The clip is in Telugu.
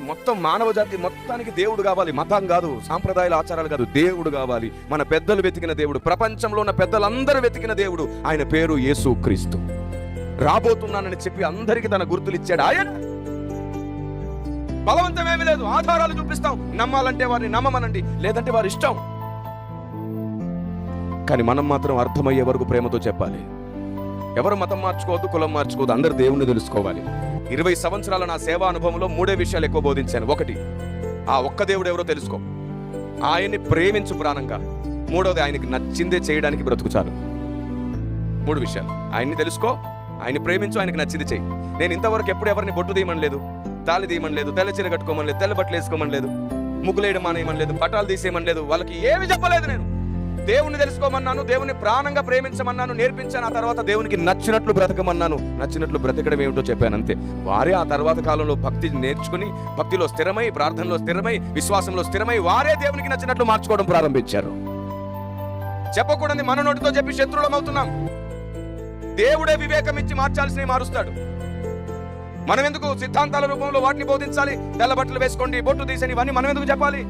మొత్తం మానవ జాతి మొత్తానికి దేవుడు కావాలి, మతం కాదు, సాంప్రదాయాల ఆచారాలు కాదు, దేవుడు కావాలి. మన పెద్దలు వెతికిన దేవుడు, ప్రపంచంలో ఉన్న పెద్దలందరూ వెతికిన దేవుడు, ఆయన పేరు యేసుక్రీస్తు. రాబోతున్నానని చెప్పి అందరికీ తన గుర్తులు ఇచ్చాడు ఆయన. బలవంతమేమీ లేదు, ఆధారాలు చూపిస్తాం. నమ్మాలంటే వారిని నమ్మమనండి, లేదంటే వారి ఇష్టం. కానీ మనం మాత్రం అర్థమయ్యే వరకు ప్రేమతో చెప్పాలి. ఎవరు మతం మార్చుకోవద్దు, కులం మార్చుకోవద్దు, అందరు దేవుణ్ణి తెలుసుకోవాలి. 20 సంవత్సరాల నా సేవా అనుభవంలో 3 విషయాలు ఎక్కువ బోధించాను. 1, ఆ ఒక్క దేవుడు ఎవరో తెలుసుకో, ఆయన్ని ప్రేమించు ప్రాణంగా. 3వది, ఆయనకి నచ్చిందే చేయడానికి బ్రతుకు చాలు. 3 విషయాలు. ఆయన్ని తెలుసుకో, ఆయన్ని ప్రేమించు, ఆయనకి నచ్చింది చేయి. నేను ఇంతవరకు ఎప్పుడు ఎవరిని బొట్టు తీయమని లేదు, తాళి తీయమని లేదు, తెల్ల చీర కట్టుకోమని లేదు, తెల్ల బట్టలు వేసుకోమని లేదు, ముగ్గులేయడం మానేయమని లేదు, పటాలు తీసేయమని లేదు, వాళ్ళకి ఏమి చెప్పలేదు. నేను దేవుణ్ణి తెలుసుకోమన్నాను, దేవుని ప్రాణంగా ప్రేమించమన్నాను, నేర్పించాను. ఆ తర్వాత దేవునికి నచ్చినట్లు బ్రతకమన్నాను, నచ్చినట్లు బ్రతకడం ఏమిటో చెప్పాను, అంతే. వారే ఆ తర్వాత కాలంలో భక్తి నేర్చుకుని, భక్తిలో స్థిరమై, ప్రార్థనలో స్థిరమై, విశ్వాసంలో స్థిరమై, వారే దేవునికి నచ్చినట్లు మార్చుకోవడం ప్రారంభించారు. చెప్పకూడని మన నోటితో చెప్పి శత్రువులం అవుతున్నాం. దేవుడే వివేకం ఇచ్చి మార్చాల్సినవి మారుస్తాడు. మనం ఎందుకు సిద్ధాంతాల రూపంలో వాటిని బోధించాలి? తెల్ల బట్టలు వేసుకోండి, బొట్టు తీసని, ఇవన్నీ మనం ఎందుకు చెప్పాలి?